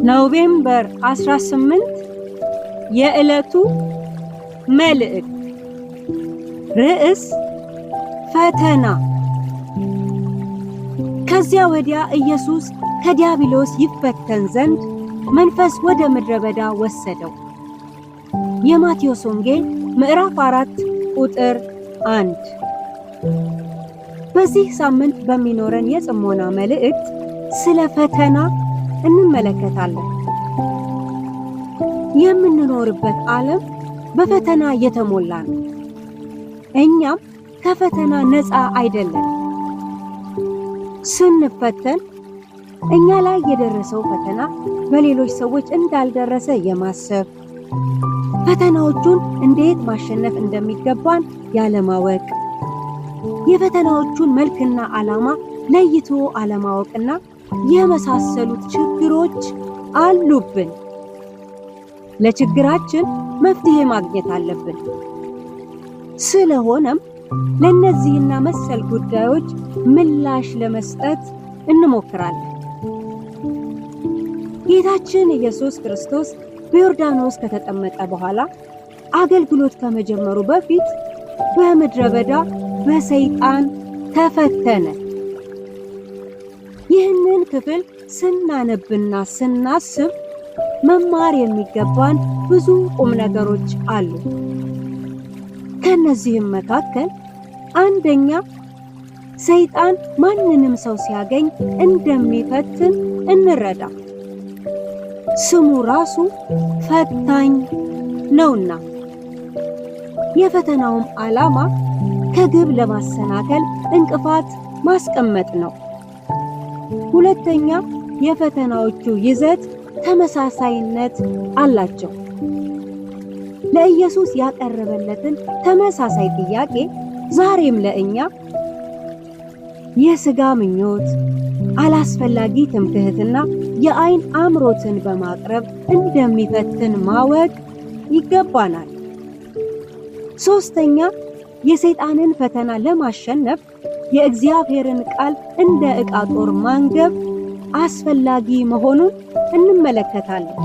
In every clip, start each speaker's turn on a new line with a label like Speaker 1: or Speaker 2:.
Speaker 1: ኖቬምበር 18 የዕለቱ መልእክት ርዕስ ፈተና። ከዚያ ወዲያ ኢየሱስ ከዲያብሎስ ይፈተን ዘንድ መንፈስ ወደ ምድረ በዳ ወሰደው። የማቴዎስ ወንጌል ምዕራፍ 4 ቁጥር 1። በዚህ ሳምንት በሚኖረን የጽሞና መልእክት ስለ ፈተና እንመለከታለን። የምንኖርበት ዓለም በፈተና የተሞላ ነው። እኛም ከፈተና ነፃ አይደለም። ስንፈተን እኛ ላይ የደረሰው ፈተና በሌሎች ሰዎች እንዳልደረሰ የማሰብ፣ ፈተናዎቹን እንዴት ማሸነፍ እንደሚገባን ያለማወቅ፣ የፈተናዎቹን መልክና ዓላማ ለይቶ አለማወቅና የመሳሰሉት ችግሮች አሉብን። ለችግራችን መፍትሄ ማግኘት አለብን። ስለሆነም ለእነዚህና መሰል ጉዳዮች ምላሽ ለመስጠት እንሞክራለን። ጌታችን ኢየሱስ ክርስቶስ በዮርዳኖስ ከተጠመቀ በኋላ አገልግሎት ከመጀመሩ በፊት በምድረ በዳ በሰይጣን ተፈተነ። ይህንን ክፍል ስናነብና ስናስብ መማር የሚገባን ብዙ ቁም ነገሮች አሉ። ከነዚህም መካከል አንደኛ፣ ሰይጣን ማንንም ሰው ሲያገኝ እንደሚፈትን እንረዳ። ስሙ ራሱ ፈታኝ ነውና፣ የፈተናውም ዓላማ ከግብ ለማሰናከል እንቅፋት ማስቀመጥ ነው። ሁለተኛ፣ የፈተናዎቹ ይዘት ተመሳሳይነት አላቸው። ለኢየሱስ ያቀረበለትን ተመሳሳይ ጥያቄ ዛሬም ለእኛ የሥጋ ምኞት፣ አላስፈላጊ ትምክህትና የዓይን አምሮትን በማቅረብ እንደሚፈትን ማወቅ ይገባናል። ሶስተኛ፣ የሰይጣንን ፈተና ለማሸነፍ የእግዚአብሔርን ቃል እንደ ዕቃ ጦር ማንገብ አስፈላጊ መሆኑን እንመለከታለን።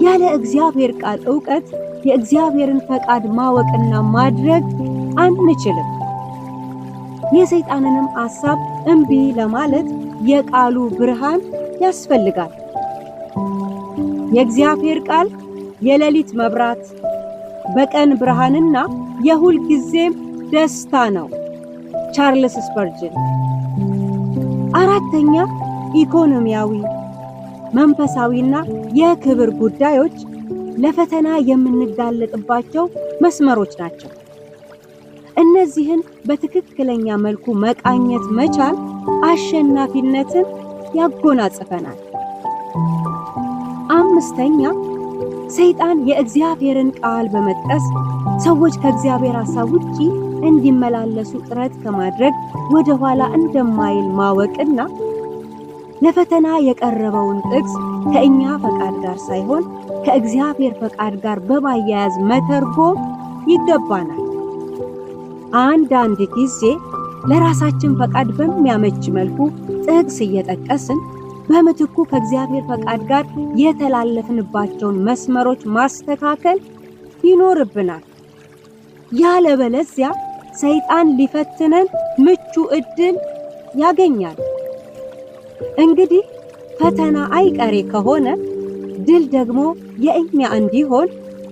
Speaker 1: ያለ እግዚአብሔር ቃል ዕውቀት የእግዚአብሔርን ፈቃድ ማወቅና ማድረግ አንችልም። የሰይጣንንም ሐሳብ እምቢ ለማለት የቃሉ ብርሃን ያስፈልጋል። የእግዚአብሔር ቃል የሌሊት መብራት፣ በቀን ብርሃንና የሁል ጊዜም ደስታ ነው። ቻርልስ ስፐርጅን። አራተኛ፣ ኢኮኖሚያዊ፣ መንፈሳዊና የክብር ጉዳዮች ለፈተና የምንጋለጥባቸው መስመሮች ናቸው። እነዚህን በትክክለኛ መልኩ መቃኘት መቻል አሸናፊነትን ያጎናጽፈናል። አምስተኛ፣ ሰይጣን የእግዚአብሔርን ቃል በመጥቀስ ሰዎች ከእግዚአብሔር ሐሳብ ውጪ እንዲመላለሱ ጥረት ከማድረግ ወደ ኋላ እንደማይል ማወቅና ለፈተና የቀረበውን ጥቅስ ከእኛ ፈቃድ ጋር ሳይሆን ከእግዚአብሔር ፈቃድ ጋር በማያያዝ መተርጎም ይገባናል። አንዳንድ ጊዜ ለራሳችን ፈቃድ በሚያመች መልኩ ጥቅስ እየጠቀስን በምትኩ ከእግዚአብሔር ፈቃድ ጋር የተላለፍንባቸውን መስመሮች ማስተካከል ይኖርብናል። ያለበለዚያ ሰይጣን ሊፈትነን ምቹ ዕድል ያገኛል። እንግዲህ ፈተና አይቀሬ ከሆነ ድል ደግሞ የእኛ እንዲሆን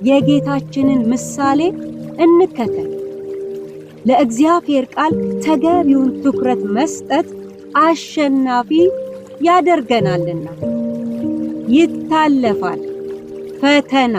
Speaker 1: የጌታችንን ምሳሌ እንከተል። ለእግዚአብሔር ቃል ተገቢውን ትኩረት መስጠት አሸናፊ ያደርገናልና። ይታለፋል ፈተና።